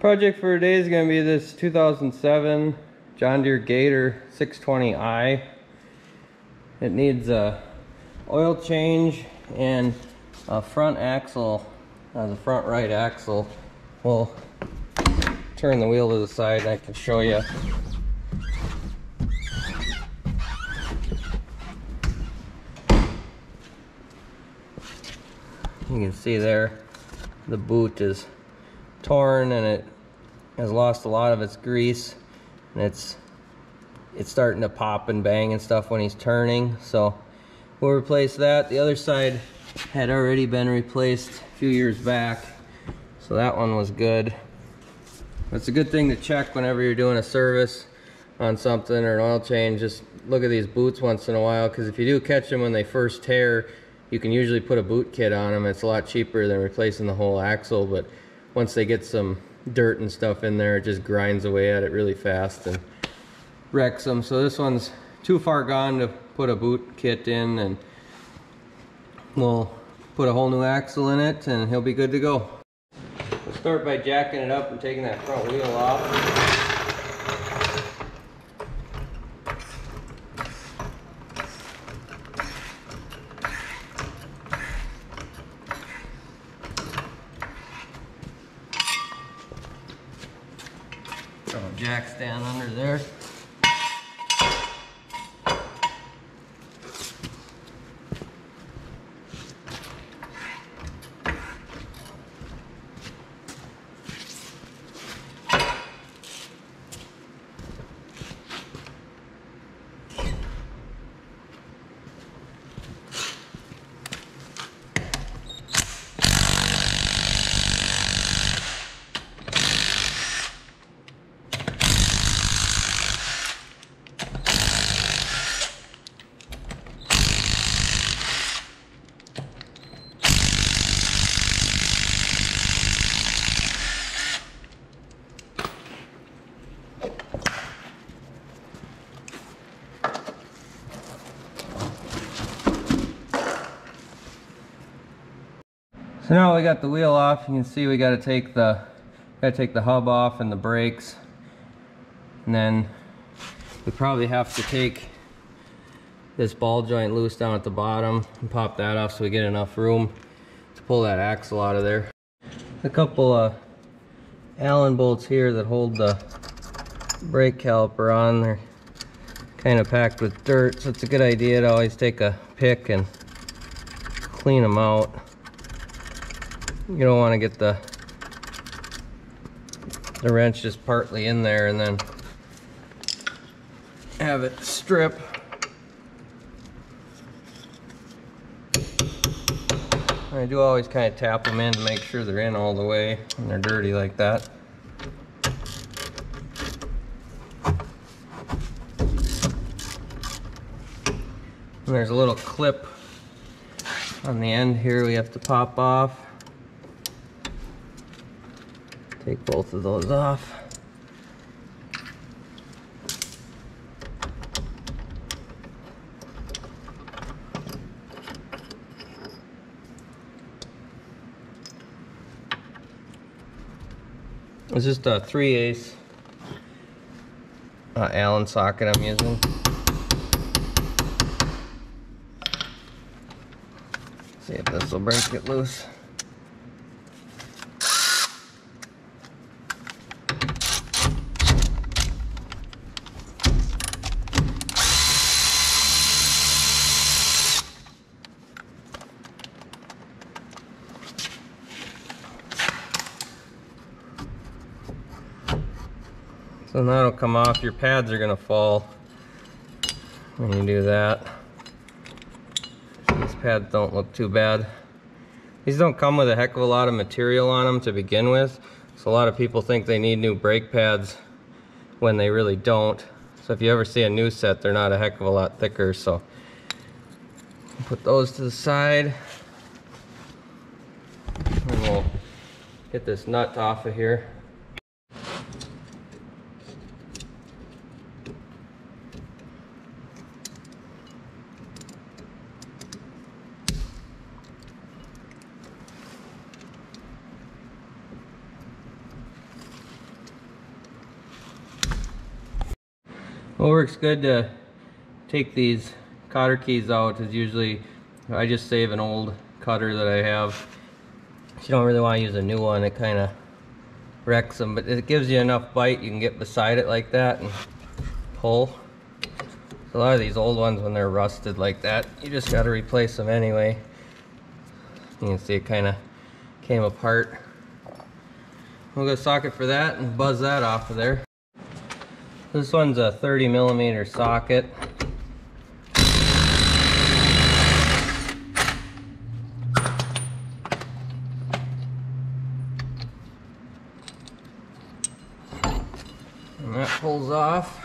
Project for today is going to be this 2007 John Deere Gator 620i. It needs a oil change and a front axle, the front right axle. We'll turn the wheel to the side and I can show you. You can see there the boot is torn and it has lost a lot of its grease, and it's starting to pop and bang and stuff when he's turning, so we'll replace that. The other side had already been replaced a few years back, so that one was good. It's a good thing to check whenever you're doing a service on something or an oil change. Just look at these boots once in a while, because if you do catch them when they first tear, you can usually put a boot kit on them. It's a lot cheaper than replacing the whole axle, but once they get some dirt and stuff in there, it just grinds away at it really fast and wrecks them. So this one's too far gone to put a boot kit in, and we'll put a whole new axle in it and he'll be good to go. We'll start by jacking it up and taking that front wheel off. Throw a jack stand under there. So now we got the wheel off. You can see we got to take the hub off and the brakes, and then we probably have to take this ball joint loose down at the bottom and pop that off so we get enough room to pull that axle out of there. A couple of Allen bolts here that hold the brake caliper on. They're kind of packed with dirt, so it's a good idea to always take a pick and clean them out. You don't want to get the wrench just partly in there and then have it strip. I do always kind of tap them in to make sure they're in all the way when they're dirty like that. And there's a little clip on the end here we have to pop off. Take both of those off. It's just a 3/8 Allen socket I'm using. See if this will break it loose. So that'll come off. Your pads are going to fall when you do that. These pads don't look too bad. These don't come with a heck of a lot of material on them to begin with, so a lot of people think they need new brake pads when they really don't. So if you ever see a new set, they're not a heck of a lot thicker. So put those to the side, and we'll get this nut off of here. What works good to take these cotter keys out is usually, I just save an old cutter that I have. You don't really want to use a new one, it kind of wrecks them, but it gives you enough bite you can get beside it like that and pull. So a lot of these old ones, when they're rusted like that, you just got to replace them anyway. You can see it kind of came apart. We'll go socket for that and buzz that off of there. This one's a 30mm socket. And that pulls off.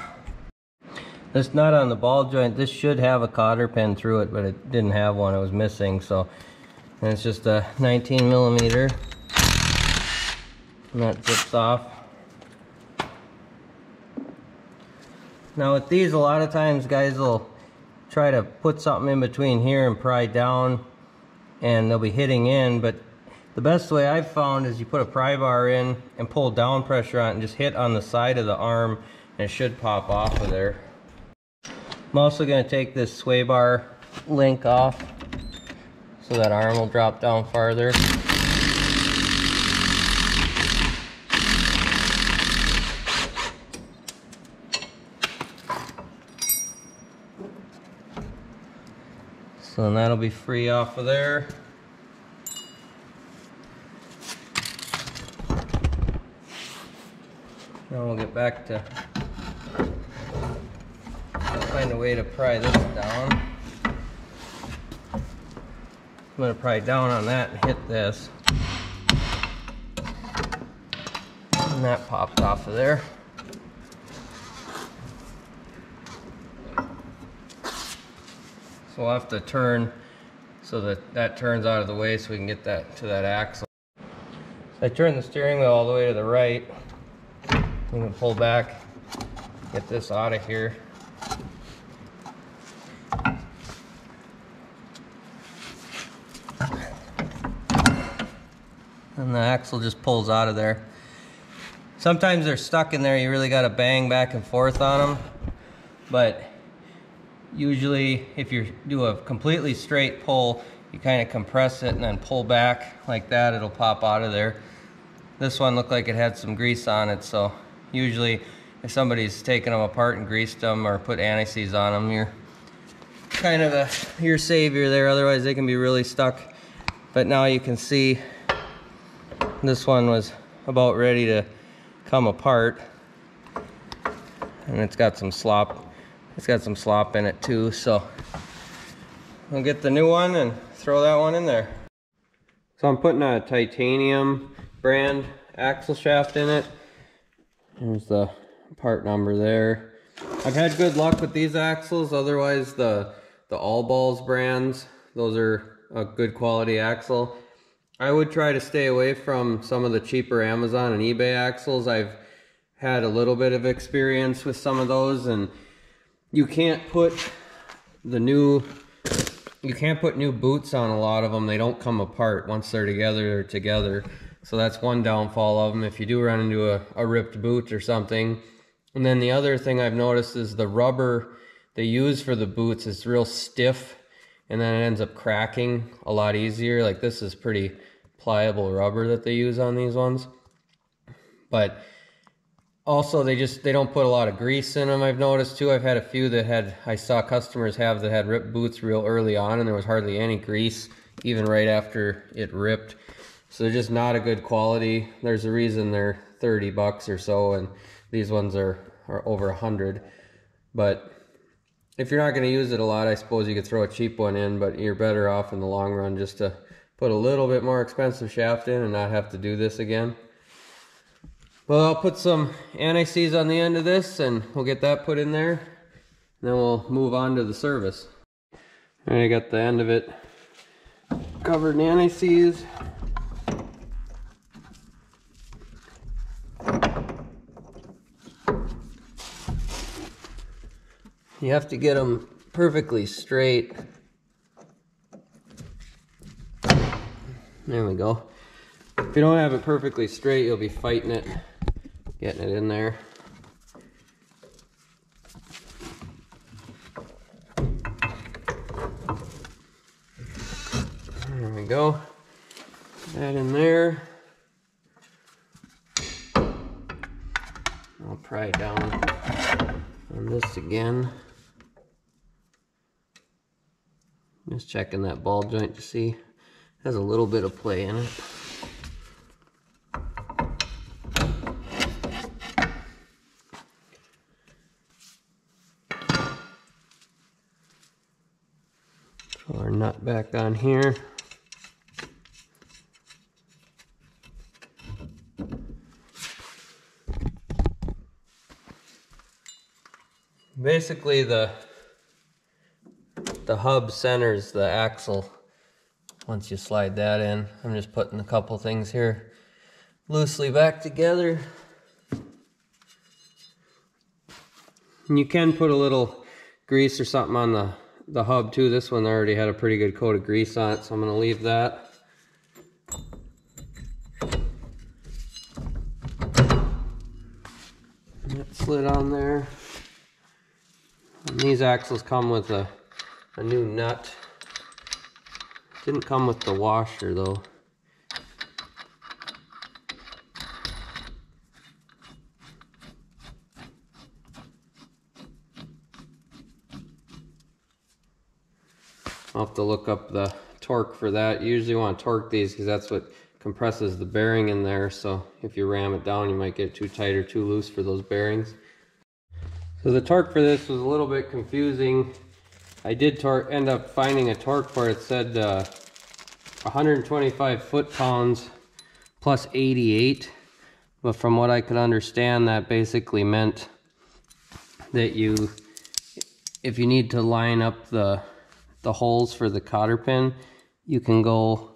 This nut on the ball joint, this should have a cotter pin through it, but it didn't have one, it was missing, so. And it's just a 19mm. And that zips off. Now with these, a lot of times guys will try to put something in between here and pry down, and they'll be hitting in, but the best way I've found is you put a pry bar in and pull down pressure on it and just hit on the side of the arm, and it should pop off of there. I'm also going to take this sway bar link off so that arm will drop down farther. So then that'll be free off of there. Now we'll get back to find a way to pry this down. I'm going to pry down on that and hit this. And that popped off of there. So we'll have to turn so that that turns out of the way so we can get that to that axle. So I turn the steering wheel all the way to the right. We can pull back, get this out of here. And the axle just pulls out of there. Sometimes they're stuck in there, you really got to bang back and forth on them. But usually if you do a completely straight pull, you kind of compress it and then pull back like that, it'll pop out of there. This one looked like it had some grease on it, so usually if somebody's taken them apart and greased them or put anti-seize on them, you're kind of your savior there, otherwise they can be really stuck. But now you can see this one was about ready to come apart, and it's got some slop. It's got some slop in it too, so I'll get the new one and throw that one in there. So I'm putting a titanium brand axle shaft in it. There's the part number there. I've had good luck with these axles, otherwise the All Balls brands, those are a good quality axle. I would try to stay away from some of the cheaper Amazon and eBay axles. I've had a little bit of experience with some of those, and you can't put new boots on a lot of them. They don't come apart once they're together. So that's one downfall of them if you do run into a ripped boot or something. And then the other thing I've noticed is the rubber they use for the boots is real stiff, and then it ends up cracking a lot easier. Like this is pretty pliable rubber that they use on these ones. But also they don't put a lot of grease in them, I've noticed too. I've had a few that I saw customers have that had ripped boots real early on, and there was hardly any grease even right after it ripped. So they're just not a good quality. There's a reason they're 30 bucks or so, and these ones are over 100. But if you're not going to use it a lot, I suppose you could throw a cheap one in, but you're better off in the long run just to put a little bit more expensive shaft in and not have to do this again. Well, I'll put some anti-seize on the end of this and we'll get that put in there. And then we'll move on to the service. All right, I got the end of it covered in anti-seize. You have to get them perfectly straight. There we go. If you don't have it perfectly straight, you'll be fighting it, getting it in there. go. Put that in there. I'll pry it down on this again. Just checking that ball joint to see. It has a little bit of play in it. Throw our nut back on here. Basically the hub centers the axle once you slide that in. I'm just putting a couple things here loosely back together. And you can put a little grease or something on the hub too. This one already had a pretty good coat of grease on it, so I'm going to leave that. That slid on there. And these axles come with a new nut. Didn't come with the washer though. I'll have to look up the torque for that. You usually want to torque these because that's what compresses the bearing in there, so if you ram it down you might get too tight or too loose for those bearings. So the torque for this was a little bit confusing. I did end up finding a torque for it. It said 125 foot-pounds plus 88, but from what I could understand that basically meant that if you need to line up the holes for the cotter pin, you can go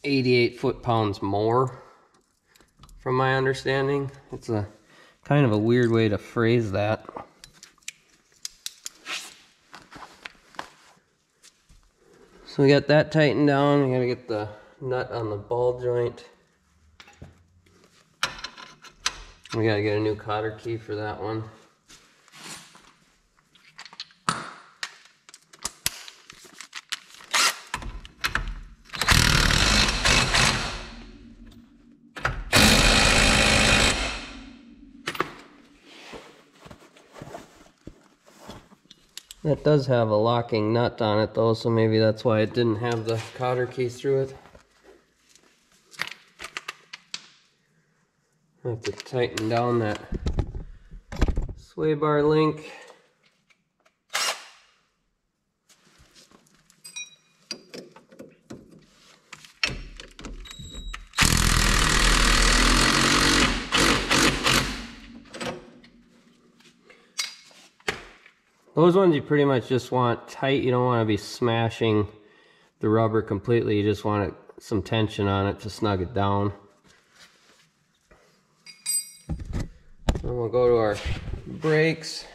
88 foot-pounds more, from my understanding. It's a kind of a weird way to phrase that. So we got that tightened down. We gotta get the nut on the ball joint. We gotta get a new cotter key for that one. That does have a locking nut on it though, so maybe that's why it didn't have the cotter key through it. I have to tighten down that sway bar link. Those ones you pretty much just want tight. You don't want to be smashing the rubber completely. You just want some tension on it to snug it down. Then we'll go to our brakes.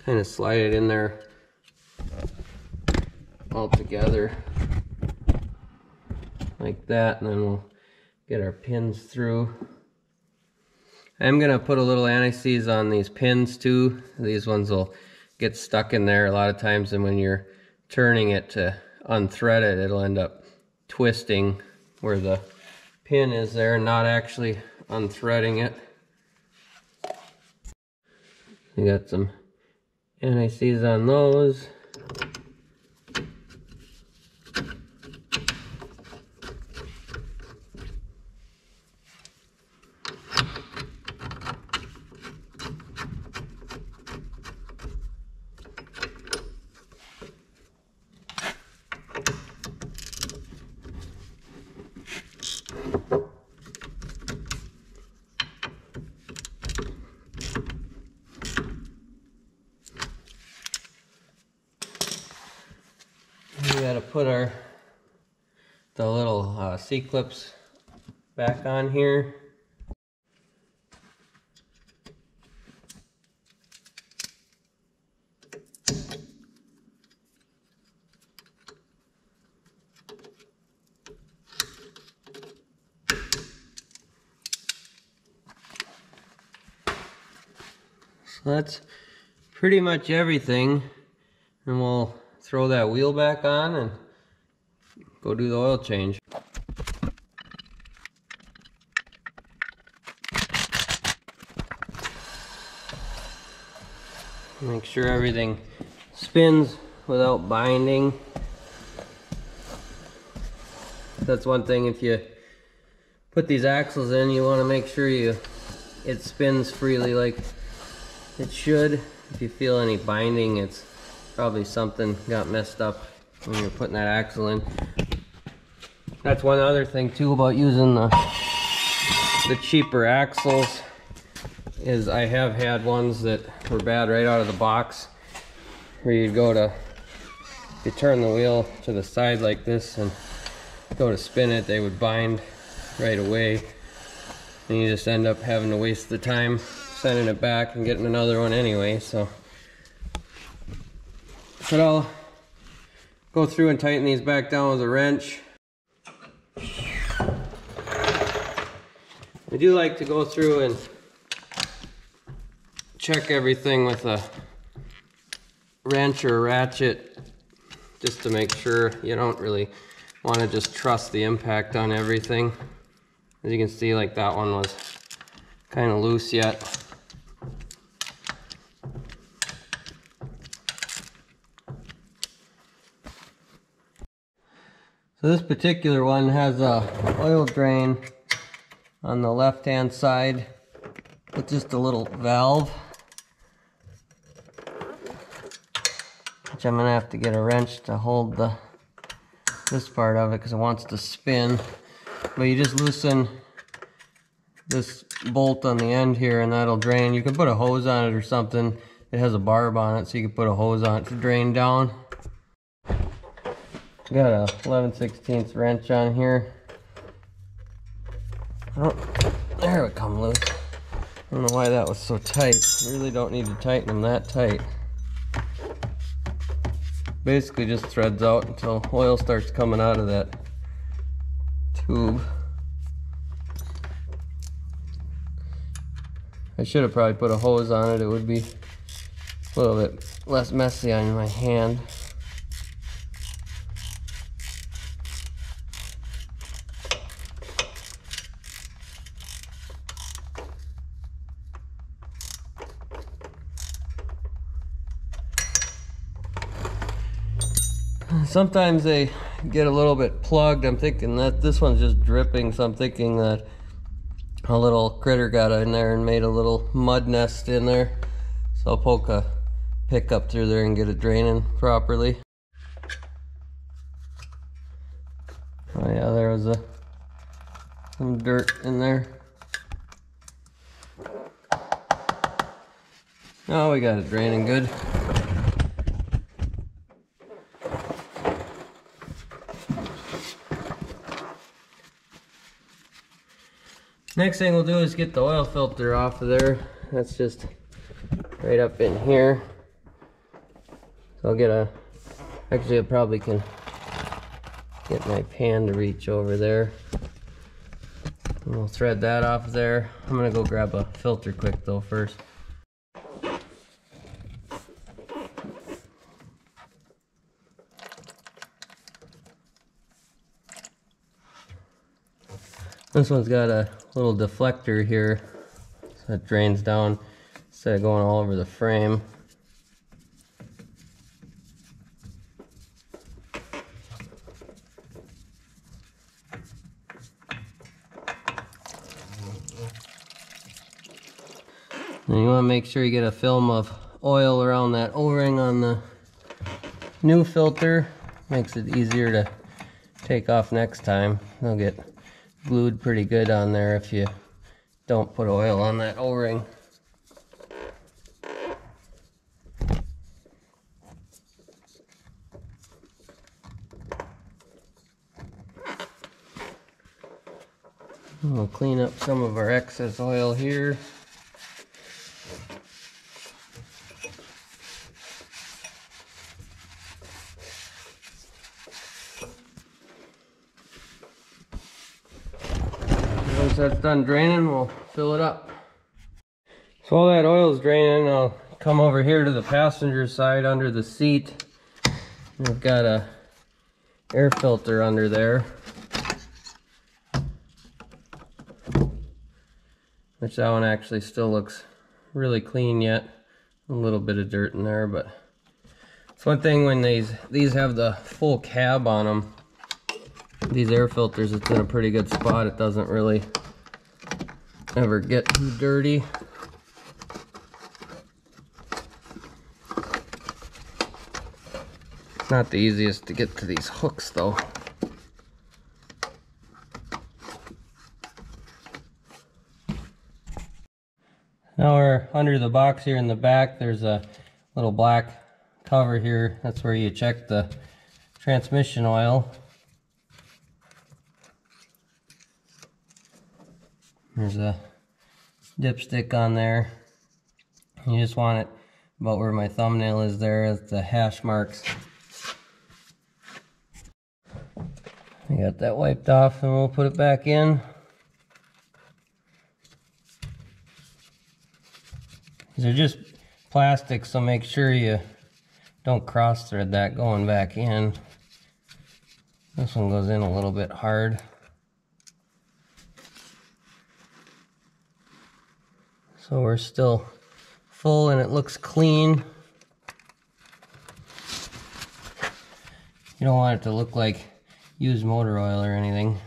Kind of slide it in there all together like that, and then we'll get our pins through. I'm gonna put a little anti-seize on these pins too. These ones will get stuck in there a lot of times, and when you're turning it to unthread it, it'll end up twisting where the pin is there and not actually unthreading it. You got some anti-seize on those. We gotta put the little C-clips back on here. So that's pretty much everything, and we'll throw that wheel back on and go do the oil change. Make sure everything spins without binding. That's one thing, if you put these axles in, you want to make sure it spins freely like it should. If you feel any binding, it's probably something got messed up when you're putting that axle in. That's one other thing too about using the cheaper axles, is I have had ones that were bad right out of the box, where you turn the wheel to the side like this and go to spin it, they would bind right away, and you just end up having to waste the time sending it back and getting another one anyway. But I'll go through and tighten these back down with a wrench. I do like to go through and check everything with a wrench or a ratchet, just to make sure. You don't really want to just trust the impact on everything. As you can see, like that one was kind of loose yet. So this particular one has a oil drain on the left hand side with just a little valve, which I'm gonna have to get a wrench to hold this part of it because it wants to spin. But you just loosen this bolt on the end here and that'll drain. You can put a hose on it or something. It has a barb on it, so you can put a hose on it to drain down. Got a 11/16 wrench on here. Oh, there it come loose. I don't know why that was so tight. You really don't need to tighten them that tight. Basically just threads out until oil starts coming out of that tube. I should have probably put a hose on it. It would be a little bit less messy on my hand. Sometimes they get a little bit plugged. I'm thinking that this one's just dripping, so I'm thinking that a little critter got in there and made a little mud nest in there. So I'll poke a pick up through there and get it draining properly. Oh yeah, there was some dirt in there. Oh, we got it draining good. Next thing we'll do is get the oil filter off of there. That's just right up in here. So I'll get actually I probably can get my pan to reach over there. And we'll thread that off there. I'm gonna go grab a filter quick though first. This one's got a little deflector here, so it drains down instead of going all over the frame. And you want to make sure you get a film of oil around that O-ring on the new filter. Makes it easier to take off next time. They'll get glued pretty good on there if you don't put oil on that O-ring. We'll clean up some of our excess oil here. Once that's done draining, we'll fill it up. So while that oil is draining, I'll come over here to the passenger side under the seat. We've got a air filter under there, which that one actually still looks really clean yet. A little bit of dirt in there, but it's one thing when these have the full cab on them. These air filters, it's in a pretty good spot. It doesn't really ever get too dirty. It's not the easiest to get to these hooks though. Now we're under the box here in the back. There's a little black cover here. That's where you check the transmission oil. There's a dipstick on there. You just want it about where my thumbnail is there, that's the hash marks. I got that wiped off and we'll put it back in. These are just plastic, so make sure you don't cross thread that going back in. This one goes in a little bit hard. So we're still full and it looks clean. You don't want it to look like used motor oil or anything.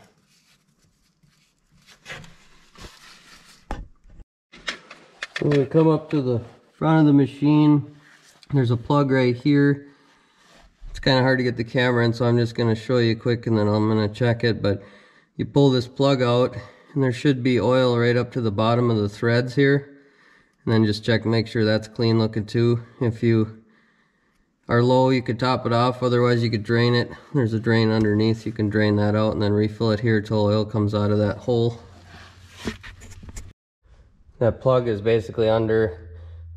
When we come up to the front of the machine, there's a plug right here. It's kind of hard to get the camera in, so I'm just going to show you quick and then I'm going to check it. But you pull this plug out and there should be oil right up to the bottom of the threads here. And then just check and make sure that's clean looking too. If you are low, you could top it off, otherwise you could drain it. There's a drain underneath, you can drain that out and then refill it here till oil comes out of that hole. That plug is basically under,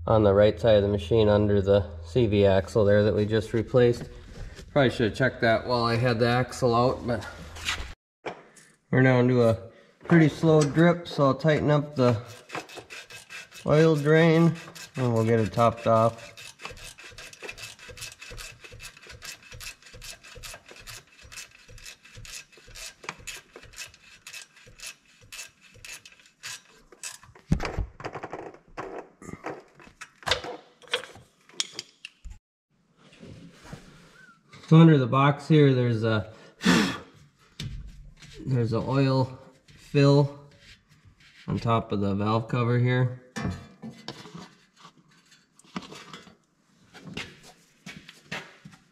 on the right side of the machine, under the CV axle there that we just replaced. Probably should have checked that while I had the axle out, but we're now into a pretty slow drip, so I'll tighten up the oil drain and we'll get it topped off. So under the box here, there's a oil fill on top of the valve cover here.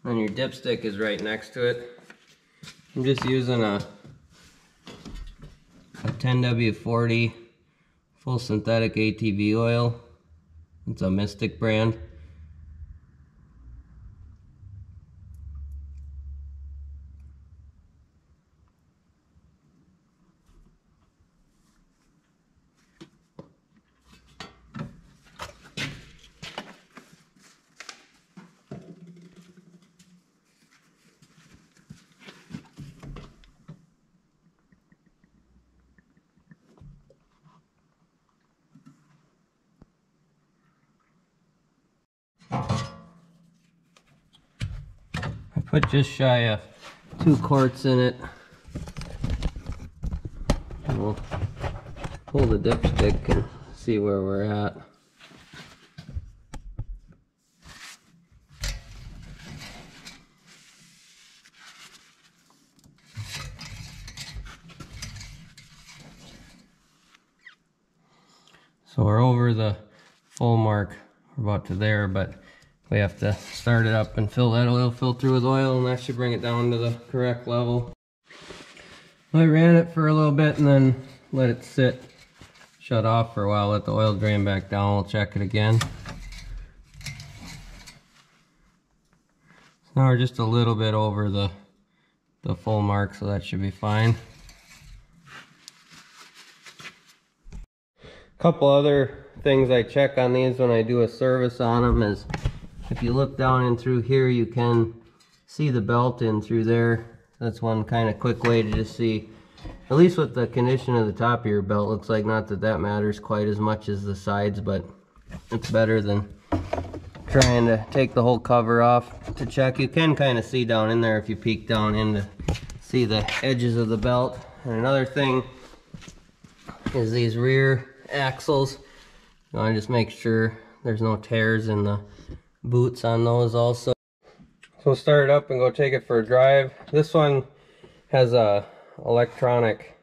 And your dipstick is right next to it. I'm just using a 10W40 full synthetic ATV oil. It's a Mystic brand. Put just shy of 2 quarts in it. And we'll pull the dipstick and see where we're at. So we're over the full mark. We're about to there, but we have to start it up and fill that oil filter with oil, and that should bring it down to the correct level. I ran it for a little bit and then let it sit, shut off for a while, let the oil drain back down. We'll check it again. So now we're just a little bit over the full mark, so that should be fine. Couple other things I check on these when I do a service on them is if you look down in through here, you can see the belt in through there. That's one kind of quick way to just see, at least with the condition of the top of your belt. Looks like not that that matters quite as much as the sides, but it's better than trying to take the whole cover off to check. You can kind of see down in there if you peek down in to see the edges of the belt. And another thing is these rear axles. You want to just make sure there's no tears in the boots on those also. So we'll start it up and go take it for a drive. This one has a electronic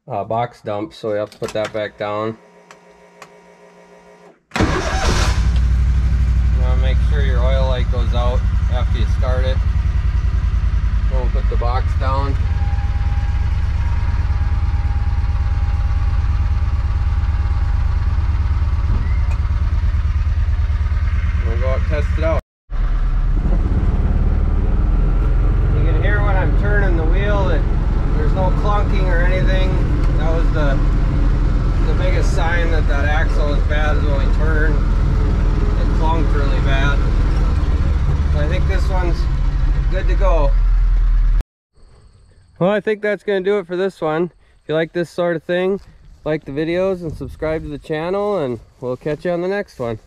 box dump, so we have to put that back down. You want to make sure your oil light goes out after you start it. Then we'll put the box down. We'll go out and test it out. You can hear when I'm turning the wheel that there's no clunking or anything. That was the biggest sign that that axle is bad, is when we turn, it clunked really bad. So I think this one's good to go. Well, I think that's going to do it for this one. If you like this sort of thing, like the videos and subscribe to the channel, and we'll catch you on the next one.